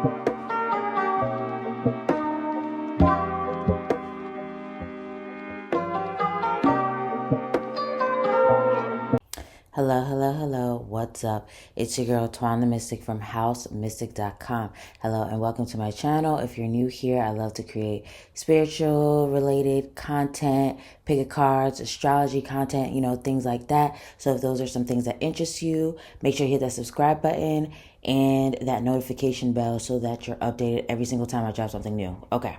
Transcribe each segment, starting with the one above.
Hello, hello, hello. What's up? It's your girl Twan the Mystik from Mystik.com. Hello and welcome to my channel. If you're new here, I love to create spiritual related content, pick a cards, astrology content, things like that. So if those are some things that interest you, make sure you hit that subscribe button and that notification bell so that you're updated every single time I drop something new. Okay.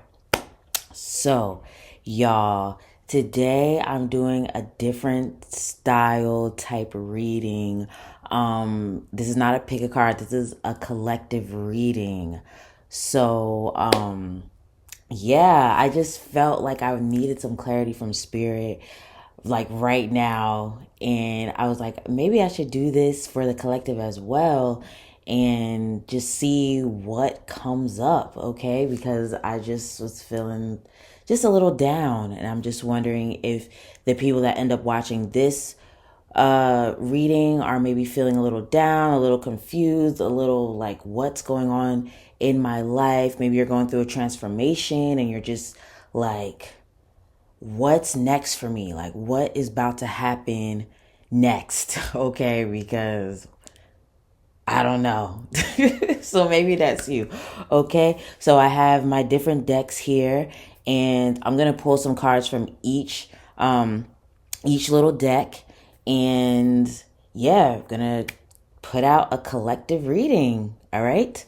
So, y'all, today I'm doing a different style type reading. This is not a pick a card, this is a collective reading. So, yeah, I just felt like I needed some clarity from spirit like right now, and I was like maybe I should do this for the collective as well and just see what comes up, okay? Because I just was feeling just a little down, and I'm just wondering if the people that end up watching this reading are maybe feeling a little down, a little confused, a little like what's going on in my life. Maybe you're going through a transformation and you're just like, what's next for me? Like, what is about to happen next? Okay, because I don't know. So maybe that's you. Okay, so I have my different decks here, and I'm gonna pull some cards from each little deck, and yeah, gonna put out a collective reading. All right.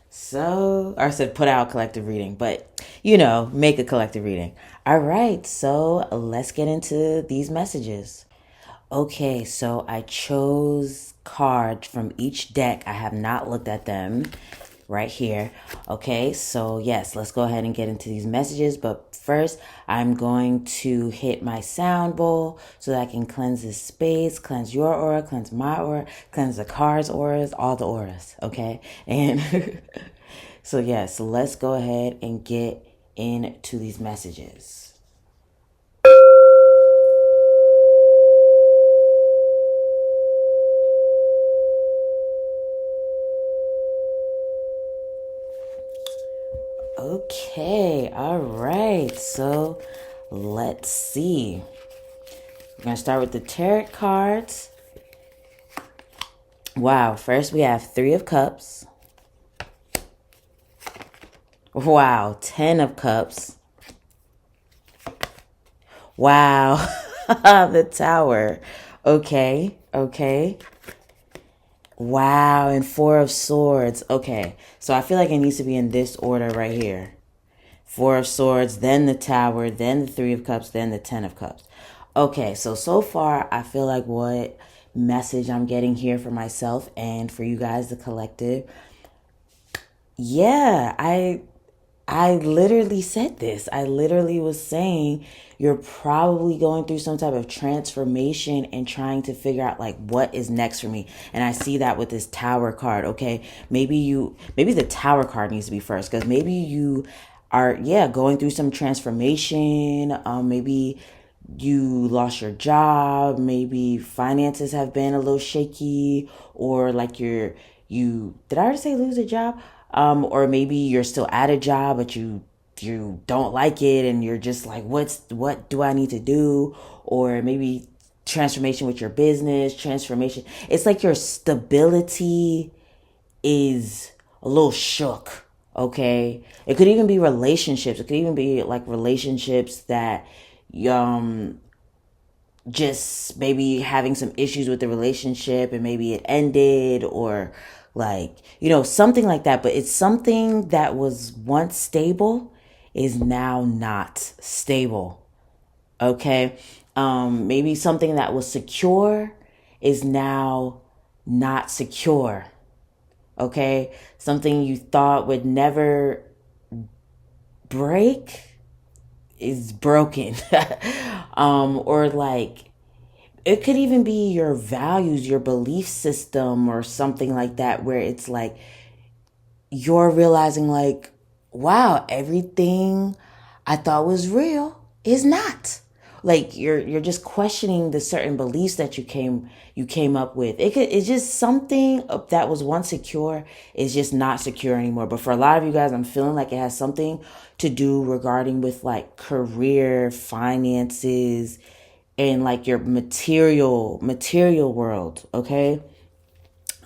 So, or I said put out a collective reading, but make a collective reading. All right, so let's get into these messages. Okay, so I chose cards from each deck. I have not looked at them right here. Okay, so yes, let's go ahead and get into these messages. But first, I'm going to hit my sound bowl so that I can cleanse this space, cleanse your aura, cleanse my aura, cleanse the card's auras, all the auras. Okay, and so yes, let's go ahead and get into these messages. Okay, all right. So let's see. We're going to start with the tarot cards. Wow, first we have 3 of Cups. Wow, 10 of Cups. Wow, the Tower. Okay, okay. Wow, and 4 of Swords. Okay, so I feel like it needs to be in this order right here. 4 of Swords, then the Tower, then the 3 of Cups, then the 10 of Cups. Okay, so far I feel like what message I'm getting here for myself and for you guys, the collective. Yeah, I literally said this. I literally was saying you're probably going through some type of transformation and trying to figure out like what is next for me. And I see that with this Tower card. Okay, maybe the Tower card needs to be first, because maybe you are going through some transformation. Maybe you lost your job, maybe finances have been a little shaky, or like you did I already say lose a job? Or maybe you're still at a job but you don't like it and you're just like, what do I need to do? Or maybe transformation with your business, transformation. It's like your stability is a little shook. Okay, it could even be relationships. It could even be like relationships that um just maybe having some issues with the relationship and maybe it ended, or like something like that. But it's something that was once stable is now not stable. Okay, maybe something that was secure is now not secure. Okay, something you thought would never break is broken. Or like it could even be your values, your belief system, or something like that, where it's like you're realizing like, wow, everything I thought was real is not. like you're just questioning the certain beliefs that you came up with. It's just something that was once secure is just not secure anymore. But for a lot of you guys, I'm feeling like it has something to do regarding with like career, finances, and like your material world. Okay.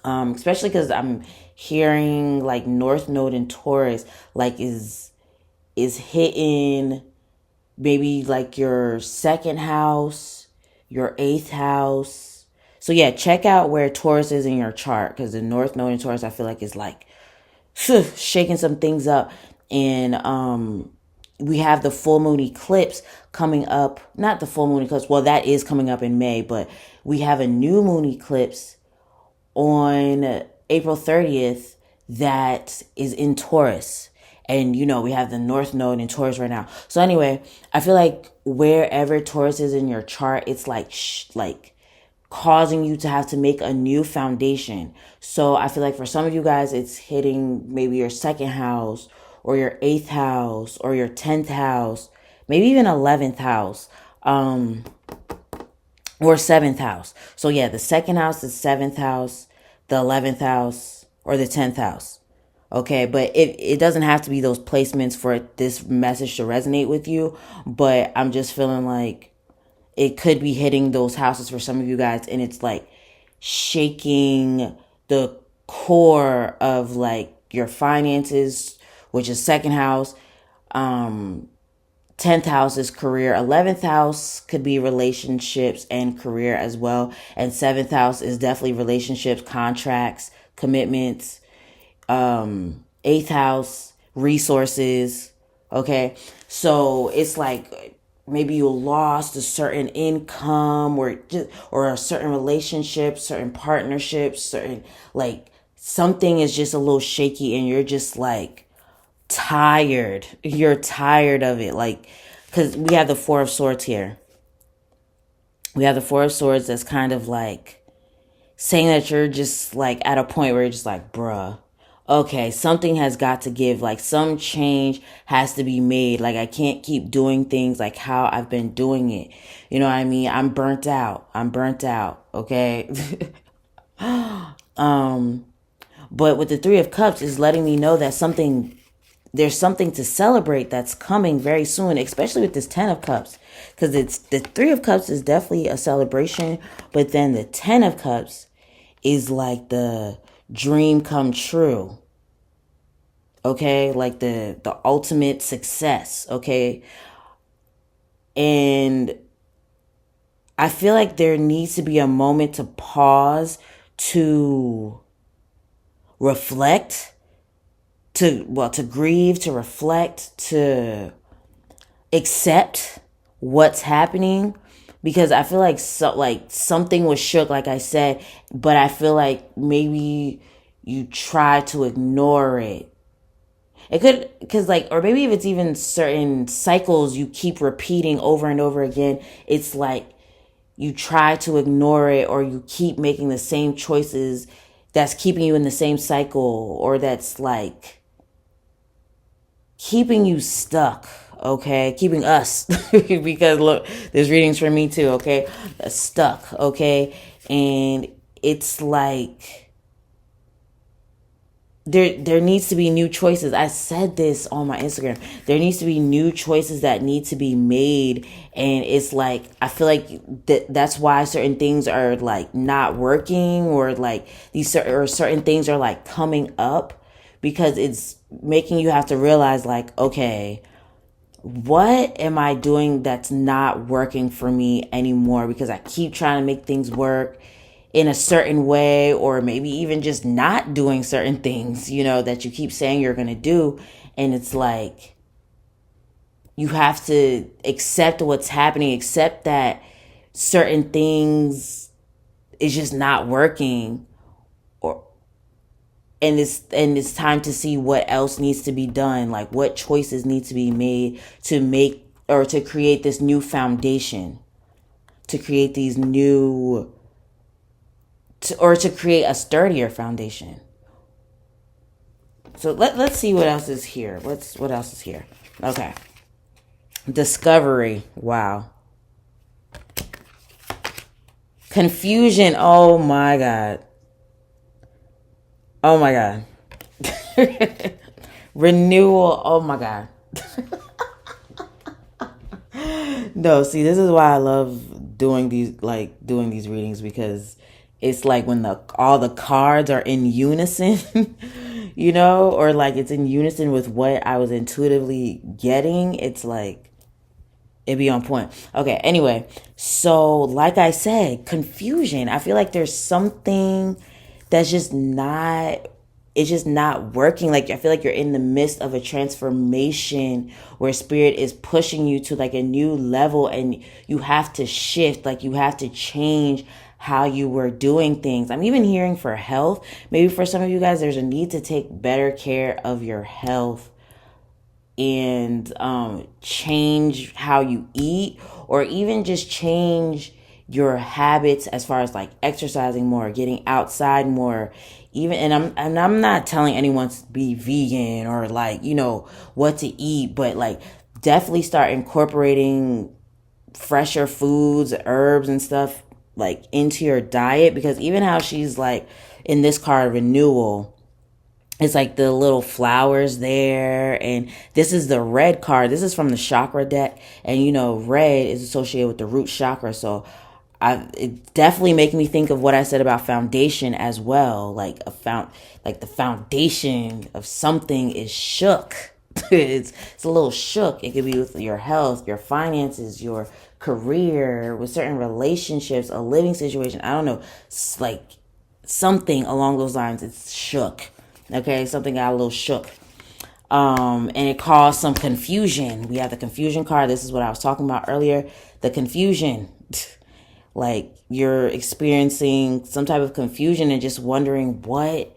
Especially because I'm hearing like North Node in Taurus like is hitting maybe like your second house, your eighth house. So yeah, check out where Taurus is in your chart, because the North Node in Taurus I feel like is like shaking some things up. And we have the full moon eclipse coming up. Not the full moon eclipse, well, that is coming up in May, but we have a new moon eclipse on April 30th that is in Taurus. And we have the North Node in Taurus right now. So anyway, I feel like wherever Taurus is in your chart, it's like causing you to have to make a new foundation. So I feel like for some of you guys, it's hitting maybe your second house or your eighth house or your 10th house, maybe even 11th house. Or seventh house. So yeah, the second house, the seventh house, the 11th house, or the 10th house. Okay, but it doesn't have to be those placements for this message to resonate with you. But I'm just feeling like it could be hitting those houses for some of you guys, and it's like shaking the core of like your finances, which is second house. 10th house is career. 11th house could be relationships and career as well. And 7th house is definitely relationships, contracts, commitments. 8th house, resources. Okay. So it's like maybe you lost a certain income or a certain relationship, certain partnerships, certain like something is just a little shaky and you're just like, you're tired of it, like, because we have the Four of Swords here. We have the Four of Swords that's kind of like saying that you're just like at a point where you're just like, bruh, okay, something has got to give, like some change has to be made. Like I can't keep doing things like how I've been doing it. You know what I mean? I'm burnt out. Okay. But with the Three of Cups is letting me know that there's something to celebrate that's coming very soon, especially with this 10 of Cups. Because it's the 3 of Cups is definitely a celebration, but then the 10 of Cups is like the dream come true. Okay? Like the ultimate success. Okay? And I feel like there needs to be a moment to pause, to reflect, to grieve, to reflect, to accept what's happening, because I feel like something was shook, like I said, but I feel like maybe you try to ignore it. It could, because like, or maybe if it's even certain cycles you keep repeating over and over again, it's like you try to ignore it, or you keep making the same choices that's keeping you in the same cycle, or that's like keeping you stuck, okay? Keeping us, because look, there's readings for me too, okay? Stuck, okay? And it's like there needs to be new choices. I said this on my Instagram. There needs to be new choices that need to be made, and it's like I feel like that's why certain things are like not working, or like certain things are like coming up, because it's making you have to realize like, okay, what am I doing that's not working for me anymore? Because I keep trying to make things work in a certain way, or maybe even just not doing certain things, that you keep saying you're going to do. And it's like, you have to accept what's happening, accept that certain things is just not working, or and it's time to see what else needs to be done, like what choices need to be made to make or to create this new foundation, to create these new or to create a sturdier foundation. So let's see what else is here. What else is here? Okay. Discovery. Wow. Confusion. Oh my God. Oh my God. Renewal. Oh my God. No, see, this is why I love doing these readings, because it's like when the all the cards are in unison, or like it's in unison with what I was intuitively getting. It's like it'd be on point. Okay, anyway, so like I said, confusion. I feel like there's something that's just not it's just not working. Like I feel like you're in the midst of a transformation where spirit is pushing you to like a new level, and you have to shift, like you have to change how you were doing things. I'm even hearing for health. Maybe for some of you guys there's a need to take better care of your health and change how you eat, or even just change your habits as far as like exercising more, getting outside more. Even and I'm not telling anyone to be vegan or like, what to eat, but like definitely start incorporating fresher foods, herbs and stuff like into your diet, because even how she's like in this card renewal, it's like the little flowers there. And this is the red card. This is from the chakra deck. And red is associated with the root chakra. So it definitely making me think of what I said about foundation as well. Like like the foundation of something is shook. It's a little shook. It could be with your health, your finances, your career, with certain relationships, a living situation. I don't know. It's like something along those lines. It's shook. Okay, something got a little shook. And it caused some confusion. We have the confusion card. This is what I was talking about earlier. The confusion. Like you're experiencing some type of confusion and just wondering, what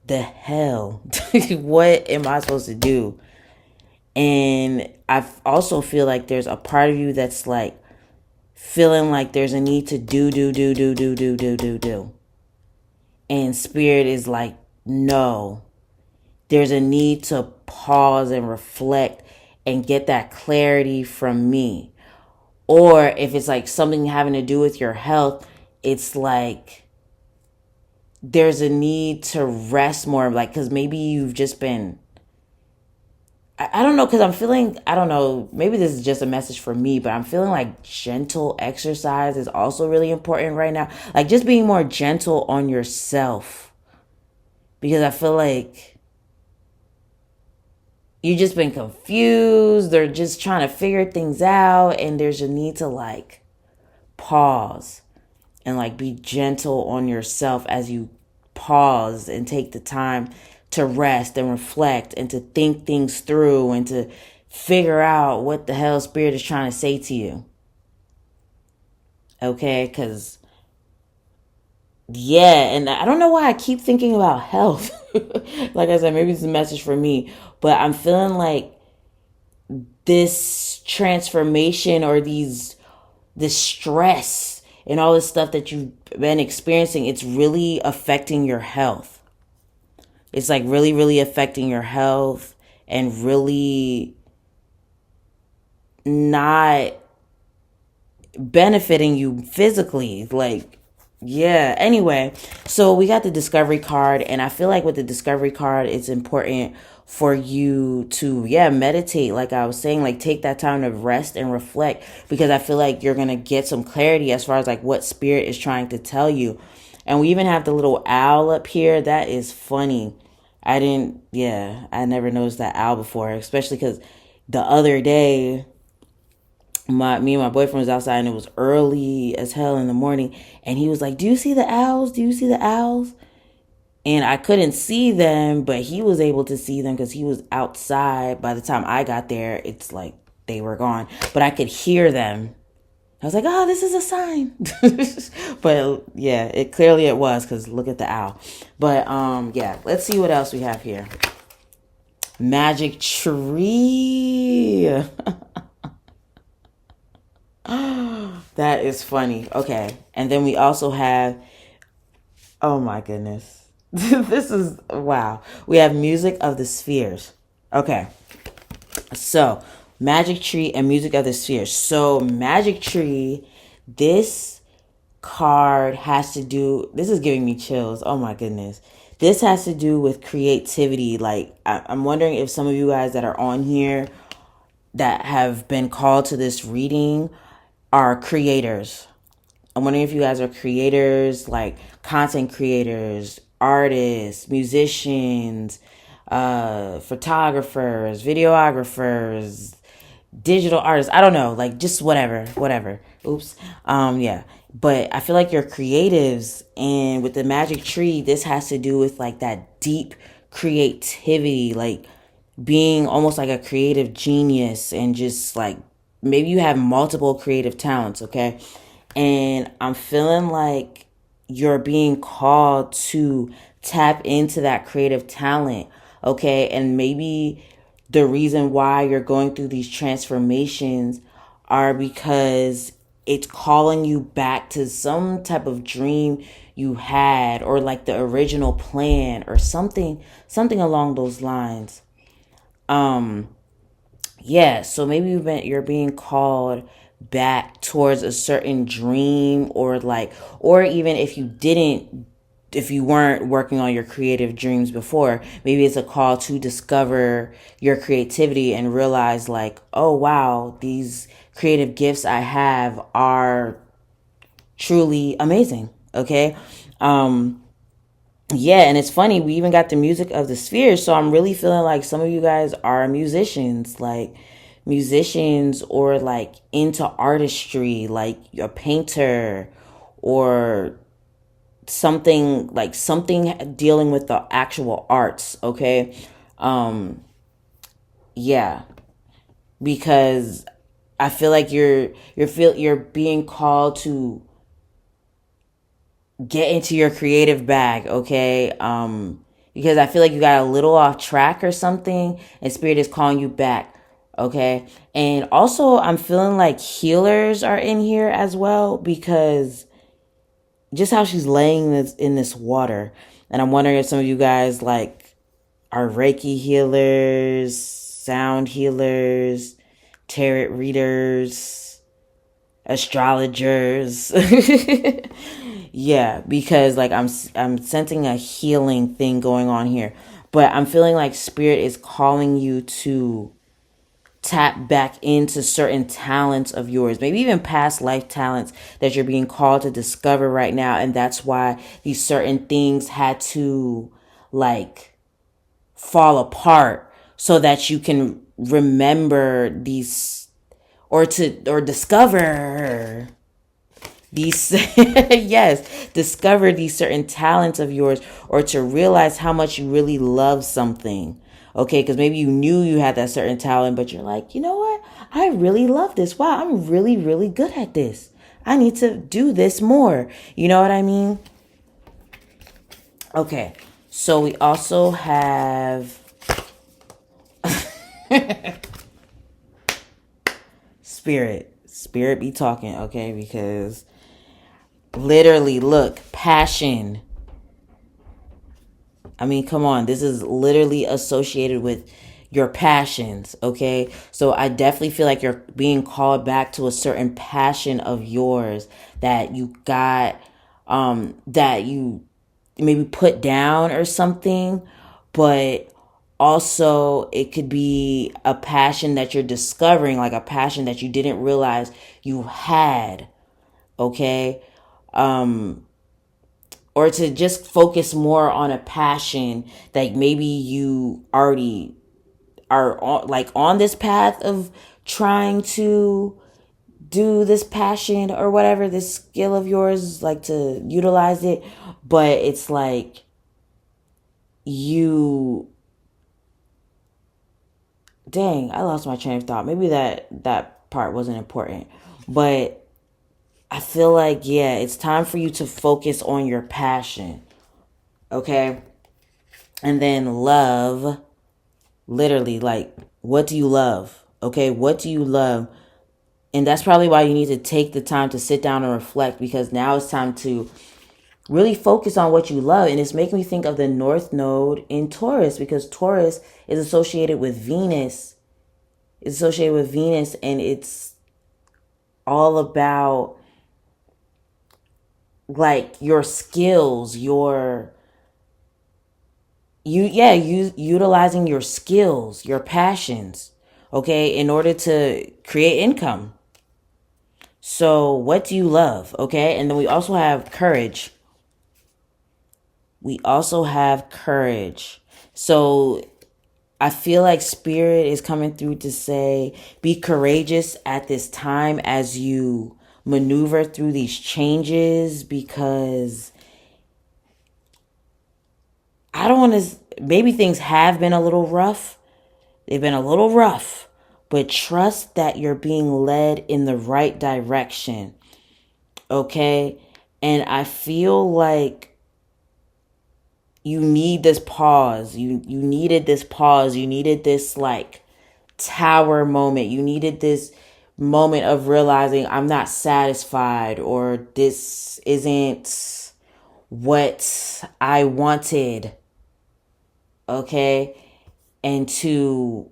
the hell? What am I supposed to do? And I also feel like there's a part of you that's like feeling like there's a need to do. And spirit is like, no. There's a need to pause and reflect and get that clarity from me. Or if it's like something having to do with your health, it's like there's a need to rest more. Like, because maybe you've just been, I don't know, because I'm feeling, I don't know, maybe this is just a message for me, but I'm feeling like gentle exercise is also really important right now. Like just being more gentle on yourself. Because I feel like you've just been confused. They're just trying to figure things out. And there's a need to like pause and like be gentle on yourself as you pause and take the time to rest and reflect and to think things through and to figure out what the hell spirit is trying to say to you. Okay, because yeah, and I don't know why I keep thinking about health. Like I said, maybe it's a message for me, but I'm feeling like this transformation or this stress and all this stuff that you've been experiencing, it's really affecting your health. It's like really, really affecting your health and really not benefiting you physically. Like, yeah. Anyway, so we got the discovery card, and I feel like with the discovery card, it's important for you to, meditate. Like I was saying, like take that time to rest and reflect, because I feel like you're going to get some clarity as far as like what spirit is trying to tell you. And we even have the little owl up here. That is funny. I never noticed that owl before, especially because the other day, me and my boyfriend was outside and it was early as hell in the morning, and he was like, do you see the owls? Do you see the owls? And I couldn't see them, but he was able to see them because he was outside. By the time I got there, it's like they were gone, but I could hear them. I was like, oh, this is a sign. But yeah, it was, because look at the owl. But let's see what else we have here. Magic tree. That is funny. Okay. And then we also have, oh my goodness. This is, wow. We have music of the spheres. Okay. So, magic tree and music of the spheres. So, magic tree, this card has to do, this is giving me chills. Oh my goodness. This has to do with creativity. Like, I'm wondering if some of you guys that are on here that have been called to this reading are creators. I'm wondering if you guys are creators, like content creators, artists, musicians, photographers, videographers, digital artists. I don't know, like just whatever. Oops. Yeah. But I feel like you're creatives, and with the magic tree, this has to do with like that deep creativity, like being almost like a creative genius, and just like maybe you have multiple creative talents, okay? And I'm feeling like you're being called to tap into that creative talent, okay? And maybe the reason why you're going through these transformations are because it's calling you back to some type of dream you had, or like the original plan, or something along those lines. Yeah, so maybe you're being called back towards a certain dream, or like, or even if you weren't working on your creative dreams before, maybe it's a call to discover your creativity and realize like, oh wow, these creative gifts I have are truly amazing. Okay. Yeah, and it's funny, we even got the music of the spheres, so I'm really feeling like some of you guys are musicians, or like into artistry, like a painter, or something dealing with the actual arts, okay? Yeah, because I feel like you're being called to get into your creative bag, okay? Because I feel like you got a little off track or something, and spirit is calling you back, okay? And also, I'm feeling like healers are in here as well, because just how she's laying this in this water, and I'm wondering if some of you guys like are Reiki healers, sound healers, tarot readers, astrologers. Yeah, because like I'm sensing a healing thing going on here. But I'm feeling like spirit is calling you to tap back into certain talents of yours, maybe even past life talents that you're being called to discover right now, and that's why these certain things had to like fall apart so that you can remember these, or discover these yes, discover these certain talents of yours, or to realize how much you really love something, okay? Because maybe you knew you had that certain talent, but you're like, you know what, I really love this. Wow, I'm really good at this. I need to do this more. You know what I mean? Okay, so we also have spirit be talking, okay? Because literally, look, passion. I mean, come on. This is literally associated with your passions, okay? So I definitely feel like you're being called back to a certain passion of yours that you got, that you maybe put down or something, but also it could be a passion that you're discovering, like a passion that you didn't realize you had, okay? Or to just focus more on a passion that maybe you already are on, like on this path of trying to do this passion or whatever, this skill of yours, like to utilize it, but it's like you, dang, I lost my train of thought. Maybe that part wasn't important, but I feel like, yeah, it's time for you to focus on your passion, okay? And then love, literally, like, what do you love? Okay, what do you love? And that's probably why you need to take the time to sit down and reflect, because now it's time to really focus on what you love. And it's making me think of the North Node in Taurus, because Taurus is associated with Venus. It's associated with Venus, and it's all about like your skills, you utilizing your skills, your passions, okay, in order to create income. So, what do you love? Okay, and then we also have courage. We also have courage. So, I feel like spirit is coming through to say be courageous at this time as you maneuver through these changes, because I don't want to, maybe things have been a little rough. They've been a little rough, but trust that you're being led in the right direction. Okay? And I feel like you need this pause. You needed this pause. You needed this like tower moment. You needed this moment of realizing I'm not satisfied, or this isn't what I wanted. Okay? And to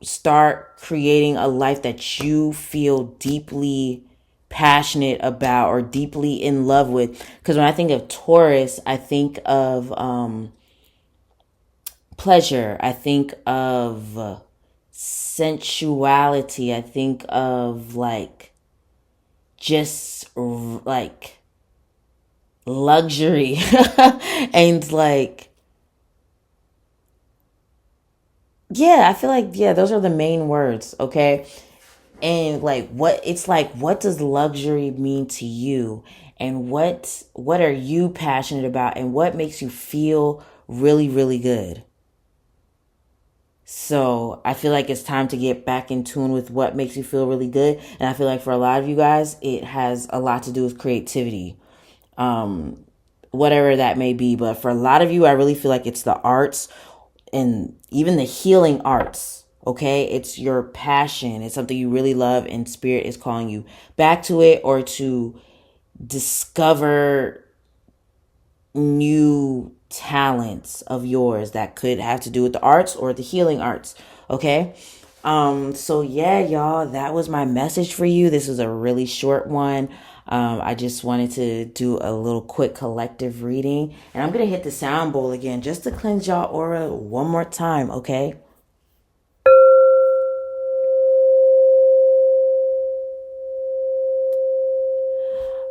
start creating a life that you feel deeply passionate about or deeply in love with. Because when I think of Taurus, I think of pleasure. I think of sensuality. I think of like just like luxury and like, yeah, I feel like, yeah, those are the main words, okay? And like what does luxury mean to you, and what are you passionate about, and what makes you feel really really good. So I feel like it's time to get back in tune with what makes you feel really good. And I feel like for a lot of you guys it has a lot to do with creativity, whatever that may be. But for a lot of you, I really feel like it's the arts and even the healing arts. Okay, it's your passion, it's something you really love, and spirit is calling you back to it, or to discover new talents of yours that could have to do with the arts or the healing arts. Okay, so yeah, y'all, that was my message for you. This was a really short one. I just wanted to do a little quick collective reading, and I'm gonna hit the sound bowl again just to cleanse y'all aura one more time. Okay.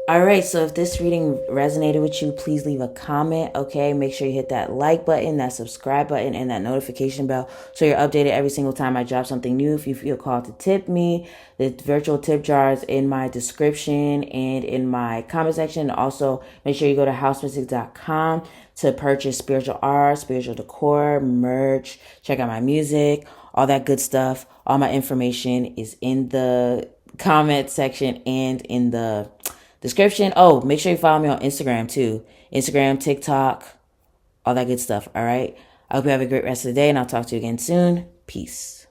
All right, so if this reading resonated with you, please leave a comment, okay? Make sure you hit that like button, that subscribe button, and that notification bell so you're updated every single time I drop something new. If you feel called to tip me, the virtual tip jar is in my description and in my comment section. Also, make sure you go to housemystik.com to purchase spiritual art, spiritual decor, merch, check out my music, all that good stuff. All my information is in the comment section and in the description. Oh, make sure you follow me on Instagram too. Instagram, TikTok, all that good stuff. All right. I hope you have a great rest of the day, and I'll talk to you again soon. Peace.